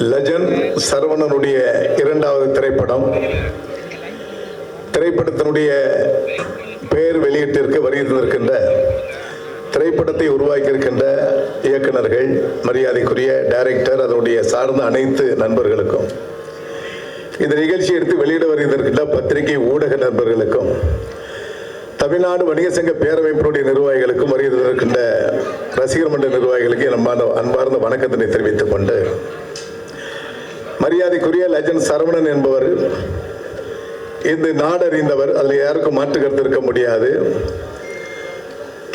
Legend சரவணனுடைய இரண்டாவது திரைப்படம். திரைப்படத்தினுடைய பெயர் வெளியீட்டிற்கு வருகின்ற திரைப்படத்தை உருவாக்கியிருக்கின்ற இயக்குநர்கள், மரியாதைக்குரிய டைரக்டர், அதனுடைய சார்ந்த அனைத்து நண்பர்களுக்கும், இந்த நிகழ்ச்சி எடுத்து வெளியிட வருகின்ற பத்திரிகை ஊடக நண்பர்களுக்கும், தமிழ்நாடு வணிக சங்க பேரமைப்பினுடைய நிர்வாகிகளுக்கும், வருகின்ற ரசிகர் மன்ற நிர்வாகிகளுக்கு அன்பார்ந்த வணக்கத்தினை தெரிவித்துக் கொண்டு, மரியாதைக்குரிய லெஜண்ட் சரவணன் என்பவர் இந்த நாடறிந்தவர், அதில் யாருக்கும் மாற்று கருத்து இருக்க முடியாது.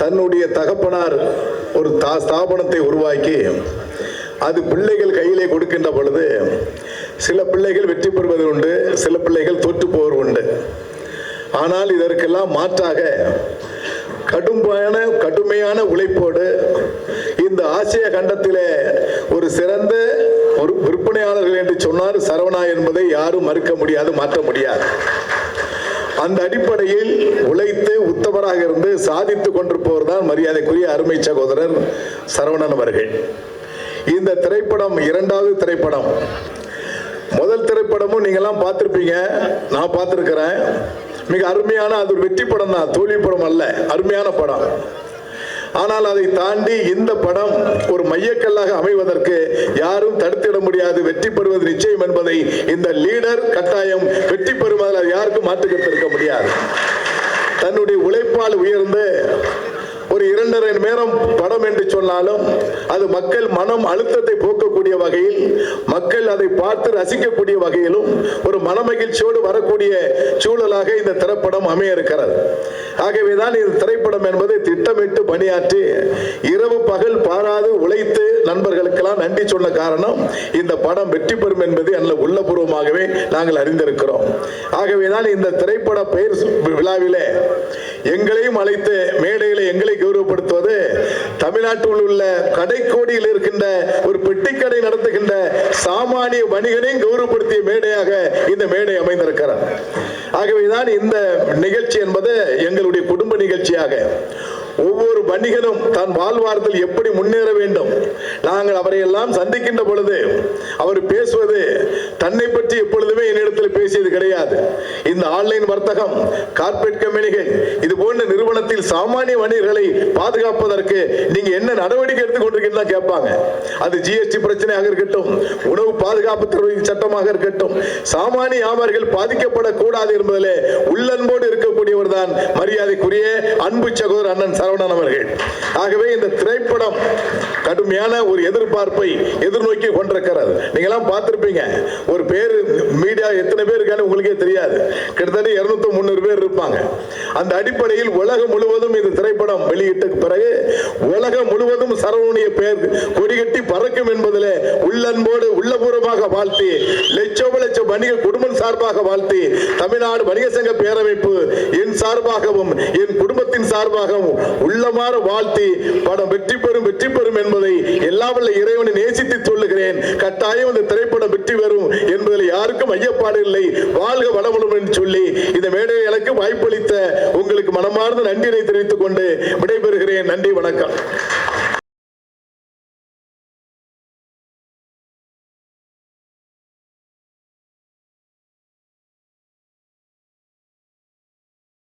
தன்னுடைய தகப்பனார் ஒரு ஸ்தாபனத்தை உருவாக்கி அது பிள்ளைகள் கையிலே கொடுக்கின்ற பொழுது சில பிள்ளைகள் வெற்றி பெறுவது உண்டு, சில பிள்ளைகள் தோற்று போவது உண்டு. ஆனால் இதற்கெல்லாம் மாற்றாக கடுமையான உழைப்போடு இந்த ஆசிய கண்டத்திலே ஒரு சிறந்த ஒரு விற்பனையாளர்கள் என்று சொன்னார் சரவணா என்பதை யாரும் மறுக்க முடியாது, மாற்ற முடியாது. அந்த அடிப்படையில் உழைத்து உத்தமராக இருந்து சாதித்துக் கொண்டிருப்பவர் தான் மரியாதைக்குரிய அருமை சகோதரர் சரவணன் அவர்கள். இந்த திரைப்படம் இரண்டாவது திரைப்படம். முதல் திரைப்படமும் நீங்கெல்லாம் பார்த்திருப்பீங்க, நான் பார்த்திருக்கிறேன். மிக அருமையான, அது ஒரு வெற்றி படம் தான், தோல்வி படம் அல்ல, அருமையான படம். ஆனால் அதை தாண்டி இந்த படம் ஒரு மையக்கல்லாக அமைவதற்கு யாரும் தடுத்திட முடியாது. வெற்றி பெறுவது நிச்சயம் என்பதை இந்த லீடர் கட்டாயம் வெற்றி பெறுவதில் யாருக்கும் மாற்றுக்கருத்து இருக்க முடியாது. தன்னுடைய உழைப்பால் உயர்ந்து ஒரு 2.5 மணி நேரம் படம் என்று சொன்னாலும் அது மக்கள் மனம் அழுத்தத்தை போக்கக்கூடிய வகையில், மக்கள் அதை பார்த்து ரசிக்கக்கூடிய வகையிலும் ஒரு மனமகிழ்ச்சியோடு வரக்கூடிய சூழலாக இந்த திரைப்படம் அமைய இருக்கிறது. ஆகவேதான் இந்த திரைப்படம் என்பதை திட்டமிட்டு பணியாற்றி இரவு பகல் பாராது உழைத்து நண்பர்களுக்கெல்லாம் நன்றி சொன்ன காரணம் இந்த படம் வெற்றி பெறும் என்பது அல்ல, உள்ளபூர்வமாகவே நாங்கள் அறிந்திருக்கிறோம். ஆகவேதான் இந்த திரைப்பட பெயர் விழாவிலே எங்களையும் அழைத்து மேடையில எங்களை கௌரவப்படுத்துவது தமிழ்நாட்டில் உள்ள கடைக்கோடியில் இருக்கின்ற ஒரு பெட்டிக்கடை நடத்துகின்ற சாமானிய வணிகனையும் கௌரவப்படுத்திய மேடையாக இந்த மேடை அமைந்திருக்கிறது. ஆகவேதான் இந்த நிகழ்ச்சி என்பது எங்களுடைய குடும்ப நிகழ்ச்சியாக ஒவ்வொரு வணிகனும் தான் வாழ்வாரத்தில் எப்படி முன்னேற வேண்டும். நாங்கள் அவரை எல்லாம் சந்திக்கின்ற பொழுது அவர் பேசுவது தன்னை பற்றி எப்பொழுதுமே என்னிடத்தில் பேசியது கிடையாது. இந்த ஆன்லைன் வர்த்தகம், கார்ப்பரேட் கம்பெனிகள், இது போன்ற நிறுவனத்தில் சாமானிய வணிகர்களை பாதுகாப்பதற்கு நீங்க என்ன நடவடிக்கை எடுத்துக்கொண்டிருக்கீங்க கேட்பாங்க. அது ஜிஎஸ்டி பிரச்சனையாக இருக்கட்டும், உணவு பாதுகாப்பு துறை சட்டமாக இருக்கட்டும், சாமானிய வியாபாரிகள் பாதிக்கப்படக்கூடாது என்பதிலே உள்ளன்போடு இருக்கக்கூடியவர் தான் மரியாதைக்குரிய அன்பு சகோதரர் அண்ணன் சரவணன் அவர்கள். ஆகவே இந்த திரைப்படம் கடுமையான ஒரு எதிர்பார்ப்பை எதிர்நோக்கி கொண்டிருக்கிறது. நீங்க எல்லாம் பார்த்திருப்பீங்க. ஒரு பேர் மீடியா எத்தனை பேர் இருக்கான்னு உங்களுக்கே தெரியாது. கிட்டத்தட்ட 200-300 பேர் இருப்பாங்க. அந்த அடிப்படையில் உலகம் முழுவதும் இந்த திரைப்படம் வெளியிட்ட பிறகு உலகம் முழுவதும் சரவணனுடைய பெயர் கொடிகட்டி பறக்கும் என்பதில் உள்ளன்போடு உள்ளபூர்வமாக வாழ்த்தி, லட்சோப லட்சம் வணிக குடும்பம் சார்பாக வாழ்த்தி, தமிழ்நாடு வணிக சங்க பேரமைப்பு என் சார்பாகவும் என் குடும்பத்தின் சார்பாகவும் உள்ளமாற வாழ்த்தி படம் வெற்றி பெறும் என்பதை எல்லாம் வல்ல இறைவனை நேசித்து சொல்லுகிறேன். கட்டாயம் இந்த திரைப்படம் வெற்றி பெறும் என்பதில் யாருக்கும் ஐயப்பாடு இல்லை. வாழ்க வளமுடன் என்று சொல்லி இந்த மேடையை எனக்கு வாய்ப்பளித்த உங்களுக்கு மனமார்ந்த நன்றியை தெரிவித்துக் கொண்டு விடைபெறுகிறேன். நன்றி, வணக்கம்.